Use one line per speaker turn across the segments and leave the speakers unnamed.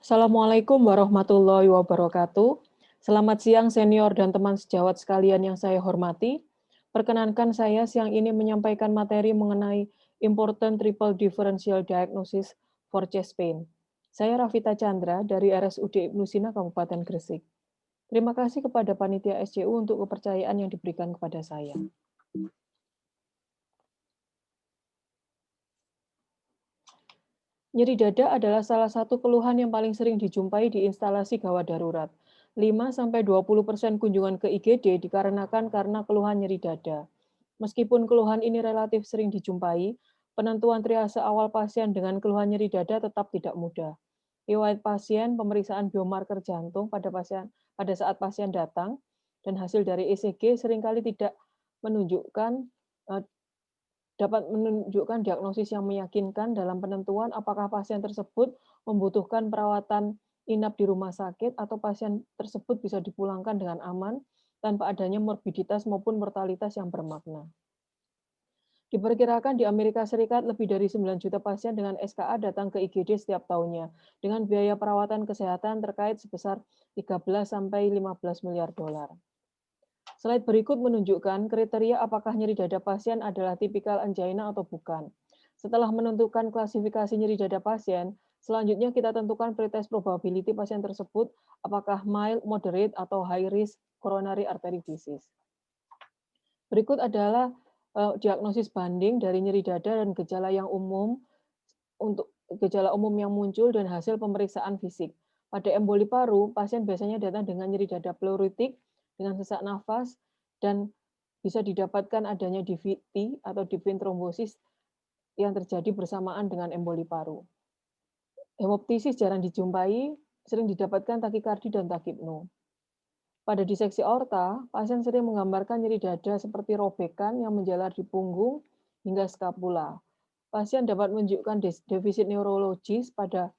Assalamualaikum warahmatullahi wabarakatuh. Selamat siang senior dan teman sejawat sekalian yang saya hormati. Perkenankan saya siang ini menyampaikan materi mengenai Important Triple Differential Diagnosis for Chest Pain. Saya Rafita Chandra dari RSUD Ibnu Sina Kabupaten Gresik. Terima kasih kepada Panitia SCU untuk kepercayaan yang diberikan kepada saya. Nyeri dada adalah salah satu keluhan yang paling sering dijumpai di instalasi gawat darurat. 5-20% kunjungan ke IGD dikarenakan karena keluhan nyeri dada. Meskipun keluhan ini relatif sering dijumpai, penentuan triase awal pasien dengan keluhan nyeri dada tetap tidak mudah. Riwayat pasien, pemeriksaan biomarker jantung pada saat pasien datang, dan hasil dari ECG seringkali tidak menunjukkan dapat menunjukkan diagnosis yang meyakinkan dalam penentuan apakah pasien tersebut membutuhkan perawatan inap di rumah sakit atau pasien tersebut bisa dipulangkan dengan aman tanpa adanya morbiditas maupun mortalitas yang bermakna. Diperkirakan di Amerika Serikat lebih dari 9 juta pasien dengan SKA datang ke IGD setiap tahunnya, dengan biaya perawatan kesehatan terkait sebesar 13-15 miliar dolar. Slide berikut menunjukkan kriteria apakah nyeri dada pasien adalah tipikal angina atau bukan. Setelah menentukan klasifikasi nyeri dada pasien, selanjutnya kita tentukan pretest probability pasien tersebut apakah mild, moderate, atau high risk coronary artery disease. Berikut adalah diagnosis banding dari nyeri dada dan gejala yang umum untuk gejala umum yang muncul dan hasil pemeriksaan fisik. Pada emboli paru, pasien biasanya datang dengan nyeri dada pleuritik dengan sesak nafas dan bisa didapatkan adanya DVT atau deep vein thrombosis yang terjadi bersamaan dengan emboli paru. Hemoptisis jarang dijumpai, sering didapatkan takikardi dan takipno. Pada diseksi aorta, pasien sering menggambarkan nyeri dada seperti robekan yang menjalar di punggung hingga skapula. Pasien dapat menunjukkan defisit neurologis pada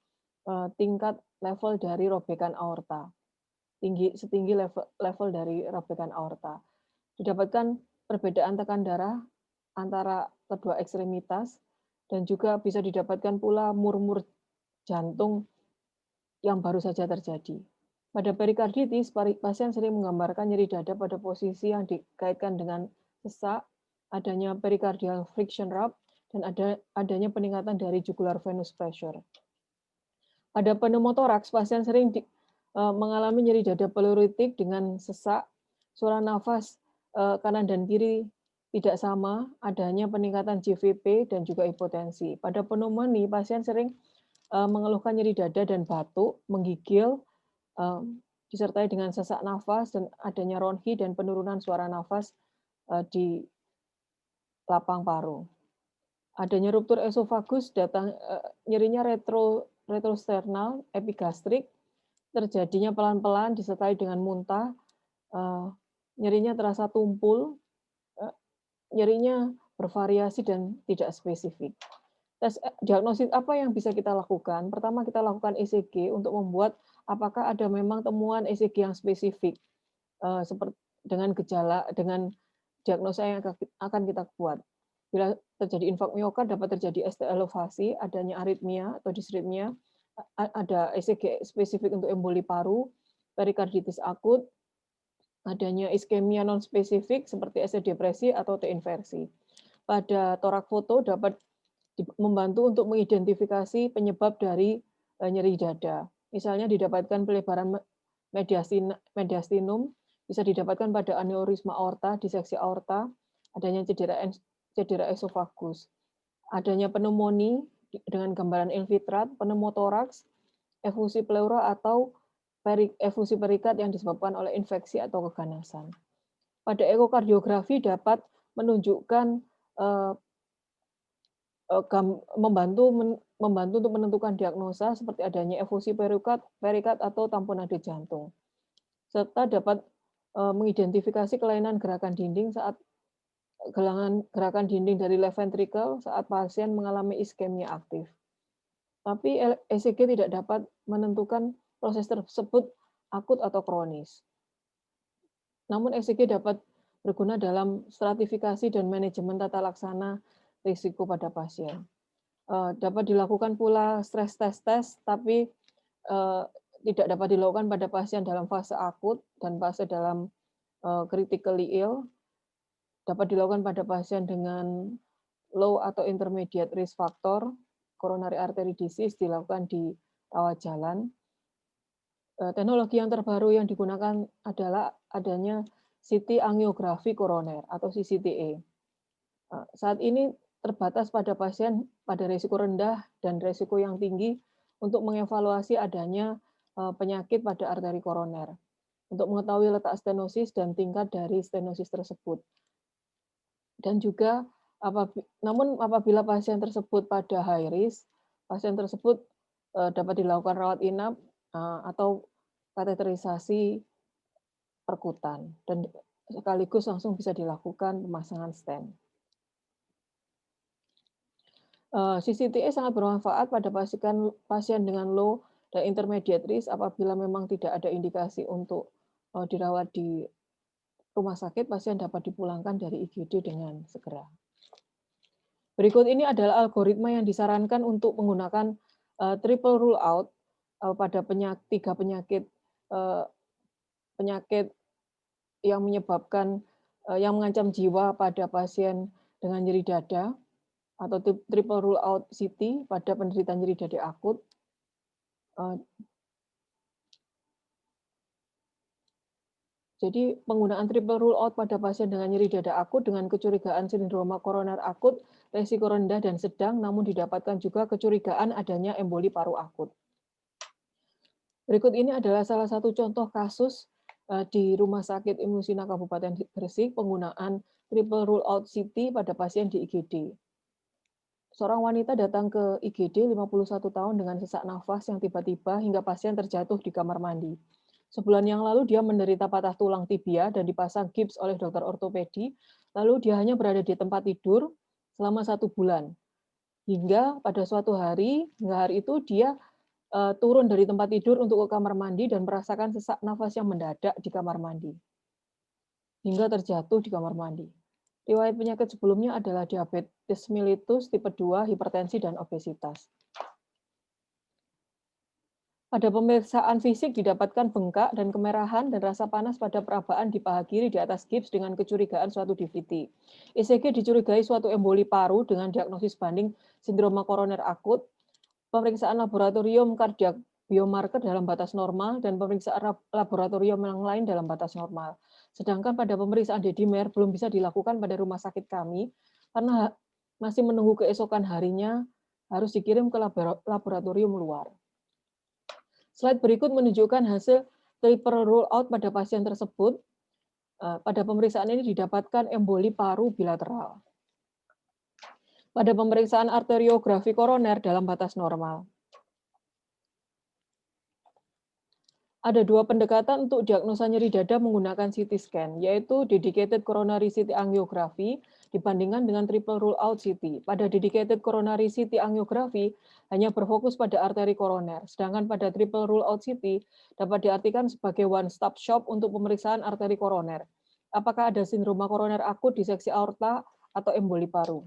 tingkat level dari robekan aorta, setinggi level dari robekan aorta. Didapatkan perbedaan tekan darah antara kedua ekstremitas dan juga bisa didapatkan pula murmur jantung yang baru saja terjadi. Pada perikarditis, pasien sering menggambarkan nyeri dada pada posisi yang dikaitkan dengan sesak, adanya pericardial friction rub, dan adanya peningkatan dari jugular venous pressure. Pada pneumotoraks, pasien sering mengalami nyeri dada pleuritik dengan sesak, saluran nafas kanan dan kiri tidak sama, adanya peningkatan JVP dan juga hipotensi. Pada pneumonia, pasien sering mengeluhkan nyeri dada dan batuk, menggigil, disertai dengan sesak nafas dan adanya ronhi dan penurunan suara nafas di lapang paru. Adanya ruptur esofagus, nyerinya retrosternal, epigastrik, terjadinya pelan-pelan disertai dengan muntah, nyerinya terasa tumpul, nyerinya bervariasi dan tidak spesifik. Tes diagnosis apa yang bisa kita lakukan? Pertama, kita lakukan ECG untuk membuat apakah ada memang temuan ECG yang spesifik seperti dengan gejala, dengan diagnosa yang akan kita buat. Bila terjadi infark miokard dapat terjadi ST elevasi, adanya aritmia atau disritmia, ada ECG spesifik untuk emboli paru, perikarditis akut, adanya iskemia non spesifik seperti ST depresi atau T inversi. Pada torak foto dapat membantu untuk mengidentifikasi penyebab dari nyeri dada. Misalnya didapatkan pelebaran mediastinum, bisa didapatkan pada aneurisma aorta, diseksi aorta, adanya cedera esofagus, adanya pneumonia dengan gambaran infiltrat, pneumotoraks, efusi pleura atau efusi perikat yang disebabkan oleh infeksi atau keganasan. Pada ekokardiografi dapat menunjukkan membantu untuk menentukan diagnosa seperti adanya efusi perikat atau tamponade jantung, serta dapat mengidentifikasi kelainan gerakan dinding saat gerakan dinding dari left ventricle saat pasien mengalami iskemia aktif. Tapi ECG tidak dapat menentukan proses tersebut akut atau kronis. Namun ECG dapat berguna dalam stratifikasi dan manajemen tata laksana risiko pada pasien. Dapat dilakukan pula stress test, tapi tidak dapat dilakukan pada pasien dalam fase akut dan fase dalam critically ill, dapat dilakukan pada pasien dengan low atau intermediate risk factor, coronary artery disease dilakukan di rawat jalan. Teknologi yang terbaru yang digunakan adalah adanya CT angiografi koroner atau CCTA. Saat ini terbatas pada pasien pada risiko rendah dan risiko yang tinggi untuk mengevaluasi adanya penyakit pada arteri koroner, untuk mengetahui letak stenosis dan tingkat dari stenosis tersebut. Dan juga namun apabila pasien tersebut pada high risk, pasien tersebut dapat dilakukan rawat inap atau kateterisasi perkutan dan sekaligus langsung bisa dilakukan pemasangan stent. CCTA sangat bermanfaat pada pasien dengan low dan intermediate risk apabila memang tidak ada indikasi untuk dirawat di rumah sakit, pasien dapat dipulangkan dari IGD dengan segera. Berikut ini adalah algoritma yang disarankan untuk menggunakan triple rule out pada tiga penyakit yang menyebabkan yang mengancam jiwa pada pasien dengan nyeri dada, atau triple rule out CT pada penderita nyeri dada akut. Jadi penggunaan triple rule out pada pasien dengan nyeri dada akut dengan kecurigaan sindroma koroner akut, resiko rendah dan sedang, namun didapatkan juga kecurigaan adanya emboli paru akut. Berikut ini adalah salah satu contoh kasus di Rumah Sakit Ibnu Sina Kabupaten Gresik penggunaan triple rule out CT pada pasien di IGD. Seorang wanita datang ke IGD 51 tahun dengan sesak nafas yang tiba-tiba hingga pasien terjatuh di kamar mandi. Sebulan yang lalu dia menderita patah tulang tibia dan dipasang gips oleh dokter ortopedi, lalu dia hanya berada di tempat tidur selama 1 bulan. Hingga pada suatu hari, itu dia turun dari tempat tidur untuk ke kamar mandi dan merasakan sesak nafas yang mendadak di kamar mandi. Hingga terjatuh di kamar mandi. Riwayat penyakit sebelumnya adalah diabetes mellitus tipe 2, hipertensi, dan obesitas. Pada pemeriksaan fisik didapatkan bengkak dan kemerahan dan rasa panas pada perabaan di paha kiri di atas gips dengan kecurigaan suatu DVT. ECG dicurigai suatu emboli paru dengan diagnosis banding sindroma koroner akut. Pemeriksaan laboratorium kardiak biomarker dalam batas normal dan pemeriksaan laboratorium yang lain dalam batas normal. Sedangkan pada pemeriksaan dedimer belum bisa dilakukan pada rumah sakit kami karena masih menunggu keesokan harinya harus dikirim ke laboratorium luar. Slide berikut menunjukkan hasil triple rule out pada pasien tersebut. Pada pemeriksaan ini didapatkan emboli paru bilateral. Pada pemeriksaan arteriografi koroner dalam batas normal. Ada 2 pendekatan untuk diagnosa nyeri dada menggunakan CT scan, yaitu dedicated coronary CT angiography dibandingkan dengan triple rule out CT. Pada dedicated coronary CT angiography hanya berfokus pada arteri koroner, sedangkan pada triple rule out CT dapat diartikan sebagai one stop shop untuk pemeriksaan arteri koroner. Apakah ada sindroma koroner akut, diseksi aorta, atau emboli paru.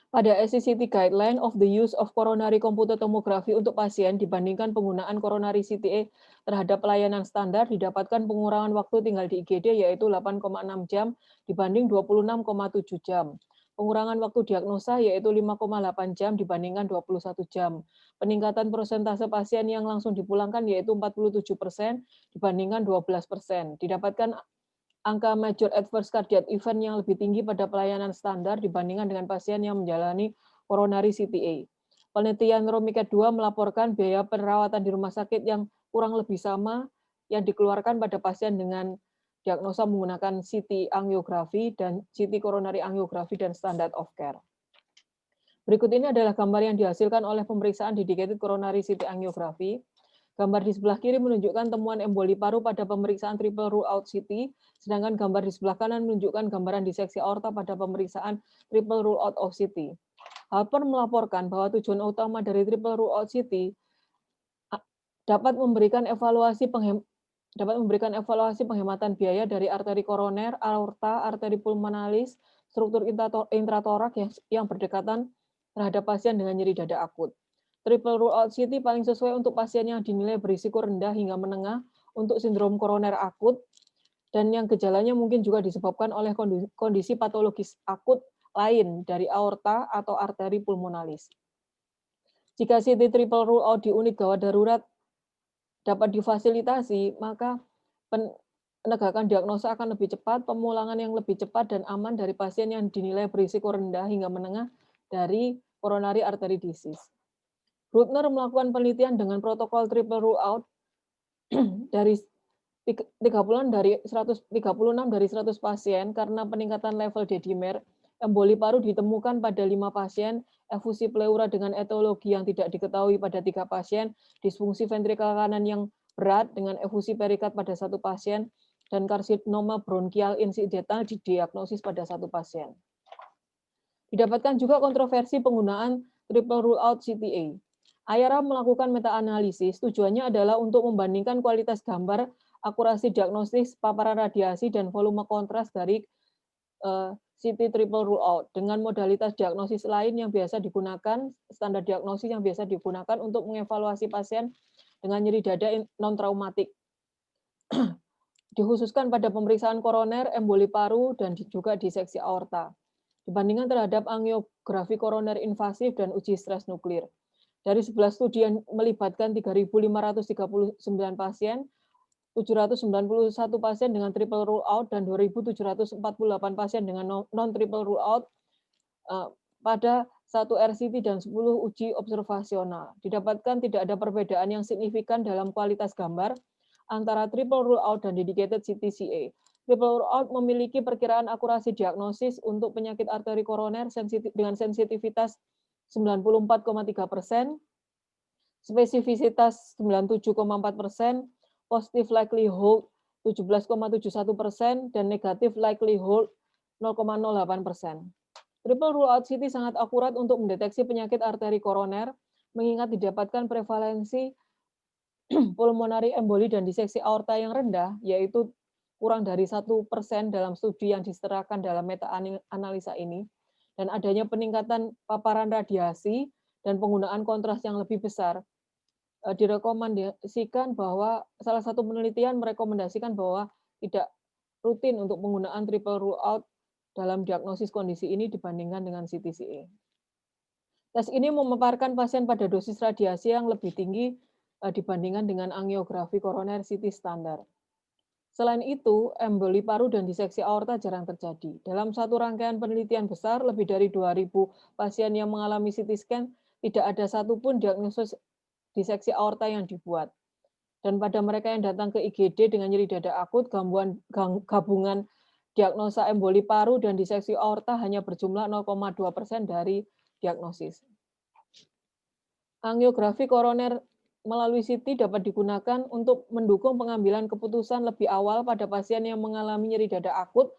Pada SCCT Guideline of the Use of Coronary Computed Tomography untuk pasien dibandingkan penggunaan coronary CTA terhadap pelayanan standar didapatkan pengurangan waktu tinggal di IGD yaitu 8,6 jam dibanding 26,7 jam. Pengurangan waktu diagnosa yaitu 5,8 jam dibandingkan 21 jam. Peningkatan persentase pasien yang langsung dipulangkan yaitu 47% dibandingkan 12%. Didapatkan angka major adverse cardiac event yang lebih tinggi pada pelayanan standar dibandingkan dengan pasien yang menjalani coronary CTA. Penelitian Romicat 2 melaporkan biaya perawatan di rumah sakit yang kurang lebih sama yang dikeluarkan pada pasien dengan diagnosa menggunakan CT angiografi dan CT coronary angiografi dan standard of care. Berikut ini adalah gambar yang dihasilkan oleh pemeriksaan dedicated coronary CT angiografi. Gambar di sebelah kiri menunjukkan temuan emboli paru pada pemeriksaan triple rule out CT, sedangkan gambar di sebelah kanan menunjukkan gambaran diseksi aorta pada pemeriksaan triple rule out of CT. Harper melaporkan bahwa tujuan utama dari triple rule out CT dapat memberikan evaluasi penghematan biaya dari arteri koroner, aorta, arteri pulmonalis, struktur intratorak yang berdekatan terhadap pasien dengan nyeri dada akut. triple rule out CT paling sesuai untuk pasien yang dinilai berisiko rendah hingga menengah untuk sindrom koroner akut, dan yang gejalanya mungkin juga disebabkan oleh kondisi patologis akut lain dari aorta atau arteri pulmonalis. Jika CT triple rule out di unit gawat darurat dapat difasilitasi, maka penegakan diagnosa akan lebih cepat, pemulangan yang lebih cepat dan aman dari pasien yang dinilai berisiko rendah hingga menengah dari coronary artery disease. Rutner melakukan penelitian dengan protokol triple rule out dari 36 dari 100 pasien karena peningkatan level D-dimer. Emboli paru ditemukan pada 5 pasien, efusi pleura dengan etiologi yang tidak diketahui pada 3 pasien, disfungsi ventrikal kanan yang berat dengan efusi perikard pada 1 pasien, dan karsinoma bronkial insidental didiagnosis pada 1 pasien. Didapatkan juga kontroversi penggunaan triple rule out CTA. Ayara melakukan meta-analisis, tujuannya adalah untuk membandingkan kualitas gambar, akurasi diagnosis, paparan radiasi, dan volume kontras dari CT triple rule out dengan modalitas diagnosis lain yang biasa digunakan, standar diagnosis yang biasa digunakan untuk mengevaluasi pasien dengan nyeri dada non-traumatik. Dikhususkan pada pemeriksaan koroner, emboli paru, dan juga diseksi aorta. Dibandingkan terhadap angiografi koroner invasif dan uji stres nuklir. Dari 11 studi yang melibatkan 3.539 pasien, 791 pasien dengan triple rule out dan 2.748 pasien dengan non-triple rule out pada 1 RCT dan 10 uji observasional. Didapatkan tidak ada perbedaan yang signifikan dalam kualitas gambar antara triple rule out dan dedicated CTCA. Triple rule out memiliki perkiraan akurasi diagnosis untuk penyakit arteri koroner dengan sensitivitas 94,3%, spesifisitas 97,4%, positive likelihood 17,71%, dan negatif likelihood 0,08%. Triple rule out CT sangat akurat untuk mendeteksi penyakit arteri koroner, mengingat didapatkan prevalensi pulmonary emboli dan diseksi aorta yang rendah, yaitu kurang dari 1% dalam studi yang diserahkan dalam meta-analisa ini, dan adanya peningkatan paparan radiasi dan penggunaan kontras yang lebih besar. Direkomendasikan bahwa salah satu penelitian merekomendasikan bahwa tidak rutin untuk penggunaan triple rule out dalam diagnosis kondisi ini dibandingkan dengan CTCA. Tes ini memaparkan pasien pada dosis radiasi yang lebih tinggi dibandingkan dengan angiografi koroner CT standar. Selain itu, emboli paru dan diseksi aorta jarang terjadi. Dalam satu rangkaian penelitian besar, lebih dari 2.000 pasien yang mengalami CT scan, tidak ada satupun diagnosis diseksi aorta yang dibuat. Dan pada mereka yang datang ke IGD dengan nyeri dada akut, gabungan diagnosa emboli paru dan diseksi aorta hanya berjumlah 0,2% dari diagnosis. Angiografi koroner melalui CT dapat digunakan untuk mendukung pengambilan keputusan lebih awal pada pasien yang mengalami nyeri dada akut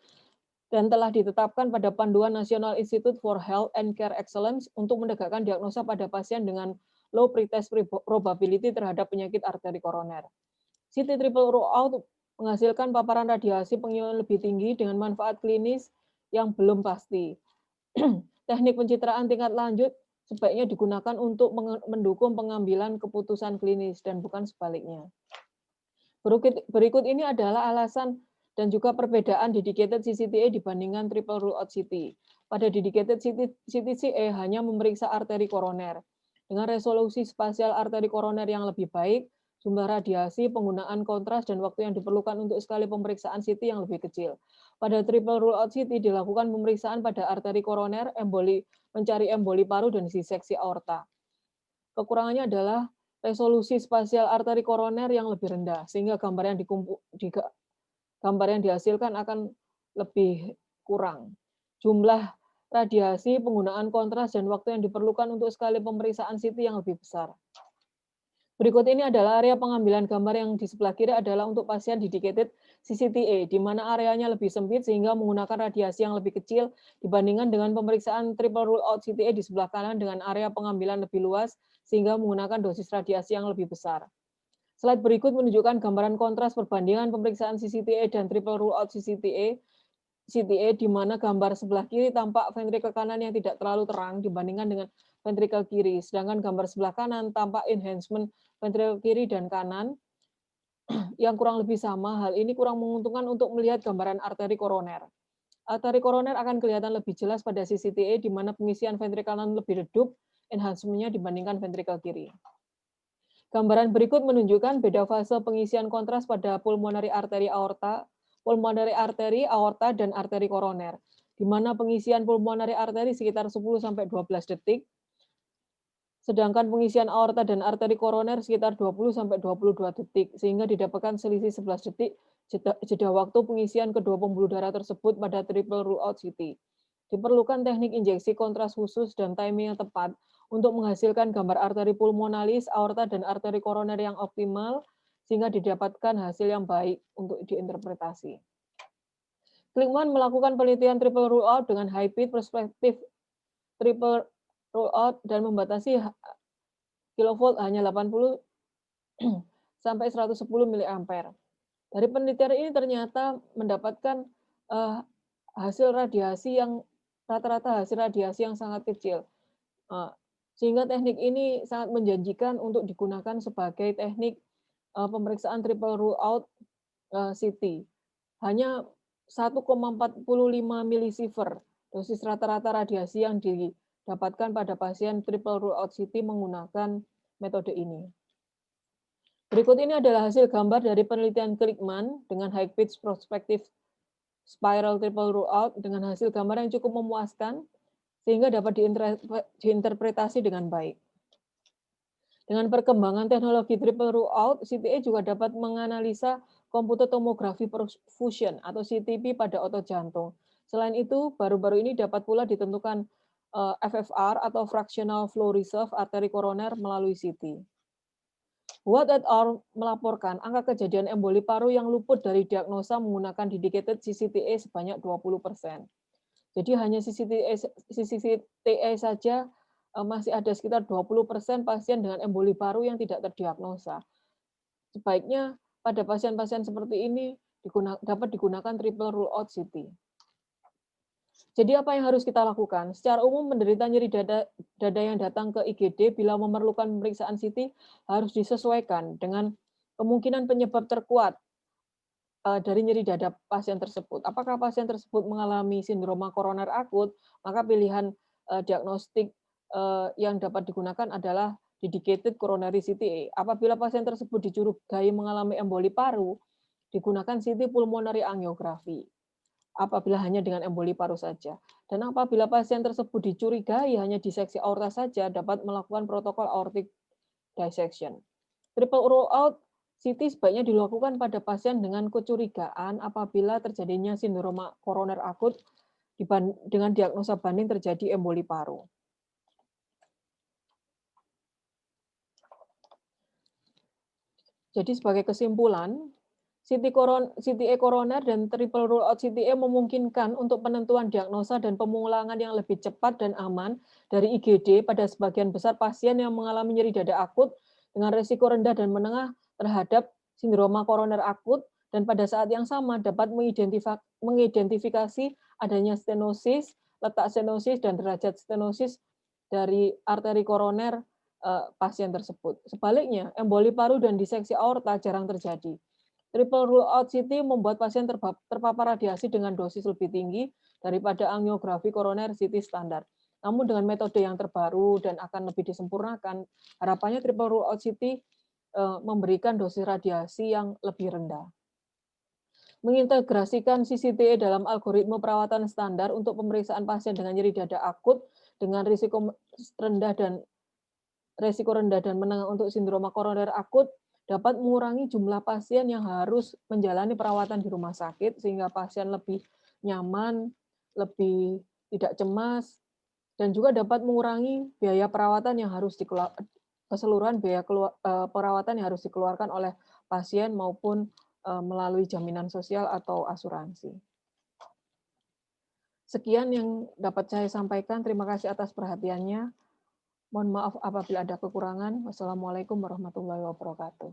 dan telah ditetapkan pada Panduan National Institute for Health and Care Excellence untuk menegakkan diagnosa pada pasien dengan low pretest probability terhadap penyakit arteri koroner. CT triple rule out menghasilkan paparan radiasi pengionan lebih tinggi dengan manfaat klinis yang belum pasti. Teknik pencitraan tingkat lanjut sebaiknya digunakan untuk mendukung pengambilan keputusan klinis dan bukan sebaliknya. Berikut ini adalah alasan dan juga perbedaan dedicated CCTA dibandingkan triple rule out CT. Pada dedicated CTCA hanya memeriksa arteri koroner. Dengan resolusi spasial arteri koroner yang lebih baik, jumlah radiasi, penggunaan kontras, dan waktu yang diperlukan untuk sekali pemeriksaan CT yang lebih kecil. Pada triple rule out CT dilakukan pemeriksaan pada arteri koroner, mencari emboli paru, dan diseksi aorta. Kekurangannya adalah resolusi spasial arteri koroner yang lebih rendah, sehingga gambar yang dihasilkan akan lebih kurang. Jumlah radiasi, penggunaan kontras, dan waktu yang diperlukan untuk sekali pemeriksaan CT yang lebih besar. Berikut ini adalah area pengambilan gambar yang di sebelah kiri adalah untuk pasien dedicated CCTA, di mana areanya lebih sempit sehingga menggunakan radiasi yang lebih kecil dibandingkan dengan pemeriksaan triple rule out CTA di sebelah kanan dengan area pengambilan lebih luas sehingga menggunakan dosis radiasi yang lebih besar. Slide berikut menunjukkan gambaran kontras perbandingan pemeriksaan CCTA dan triple rule out CCTA, di mana gambar sebelah kiri tampak ventrikel kanan yang tidak terlalu terang dibandingkan dengan ventrikel kiri, sedangkan gambar sebelah kanan tampak enhancement ventrikel kiri dan kanan yang kurang lebih sama. Hal ini kurang menguntungkan untuk melihat gambaran arteri koroner. Arteri koroner akan kelihatan lebih jelas pada sisi TE, di mana pengisian ventrikel kanan lebih redup enhancement-nya dibandingkan ventrikel kiri. Gambaran berikut menunjukkan beda fase pengisian kontras pada pulmonary artery aorta, dan arteri koroner, di mana pengisian pulmonary artery sekitar 10-12 detik, sedangkan pengisian aorta dan arteri koroner sekitar 20-22 detik, sehingga didapatkan selisih 11 detik jeda waktu pengisian kedua pembuluh darah tersebut pada triple rule out CT. Diperlukan teknik injeksi kontras khusus dan timing yang tepat untuk menghasilkan gambar arteri pulmonalis, aorta, dan arteri koroner yang optimal, sehingga didapatkan hasil yang baik untuk diinterpretasi. Klikman melakukan penelitian triple rule out dengan high pitch perspektif triple rule out dan membatasi kilovolt hanya 80 sampai 110 mA. Dari penelitian ini ternyata mendapatkan hasil radiasi yang rata-rata hasil radiasi yang sangat kecil. Sehingga teknik ini sangat menjanjikan untuk digunakan sebagai teknik pemeriksaan triple rule out CT. Hanya 1,45 milisievert dosis rata-rata radiasi yang didapatkan pada pasien triple rule out CT menggunakan metode ini. Berikut ini adalah hasil gambar dari penelitian Klikman dengan high pitch prospective spiral triple rule out dengan hasil gambar yang cukup memuaskan sehingga dapat diinterpretasi dengan baik. Dengan perkembangan teknologi triple rule out, CTA juga dapat menganalisa komputer tomografi perfusion atau CTP pada otot jantung. Selain itu, baru-baru ini dapat pula ditentukan FFR atau fractional flow reserve arteri koroner melalui CT. Watt et al. Melaporkan angka kejadian emboli paru yang luput dari diagnosa menggunakan dedicated CCTA sebanyak 20%. Jadi hanya CCTA saja masih ada sekitar 20% pasien dengan emboli paru yang tidak terdiagnosa. Sebaiknya pada pasien-pasien seperti ini dapat digunakan triple rule out CT. Jadi apa yang harus kita lakukan? Secara umum penderita nyeri dada yang datang ke IGD bila memerlukan pemeriksaan CT harus disesuaikan dengan kemungkinan penyebab terkuat dari nyeri dada pasien tersebut. Apakah pasien tersebut mengalami sindroma koroner akut, maka pilihan diagnostik yang dapat digunakan adalah dedicated coronary CTA. Apabila pasien tersebut dicurigai mengalami emboli paru, digunakan CT pulmonary angiografi. Apabila hanya dengan emboli paru saja. Dan apabila pasien tersebut dicurigai hanya diseksi aorta saja, dapat melakukan protokol aortic dissection. Triple rule out CT sebaiknya dilakukan pada pasien dengan kecurigaan apabila terjadinya sindroma koroner akut dengan diagnosa banding terjadi emboli paru. Jadi sebagai kesimpulan, CTA koroner dan triple rule out CTA memungkinkan untuk penentuan diagnosa dan pemulangan yang lebih cepat dan aman dari IGD pada sebagian besar pasien yang mengalami nyeri dada akut dengan resiko rendah dan menengah terhadap sindroma koroner akut, dan pada saat yang sama dapat mengidentifikasi adanya stenosis, letak stenosis, dan derajat stenosis dari arteri koroner pasien tersebut. Sebaliknya, emboli paru dan diseksi aorta jarang terjadi. Triple rule out CT membuat pasien terpapar radiasi dengan dosis lebih tinggi daripada angiografi koroner CT standar. Namun dengan metode yang terbaru dan akan lebih disempurnakan, harapannya triple rule out CT memberikan dosis radiasi yang lebih rendah. Mengintegrasikan CCTA dalam algoritma perawatan standar untuk pemeriksaan pasien dengan nyeri dada akut dengan risiko rendah dan menengah untuk sindroma koroner akut dapat mengurangi jumlah pasien yang harus menjalani perawatan di rumah sakit sehingga pasien lebih nyaman, lebih tidak cemas, dan juga dapat mengurangi biaya perawatan yang harus keseluruhan biaya perawatan yang harus dikeluarkan oleh pasien maupun melalui jaminan sosial atau asuransi. Sekian yang dapat saya sampaikan. Terima kasih atas perhatiannya. Mohon maaf apabila ada kekurangan. Wassalamualaikum warahmatullahi wabarakatuh.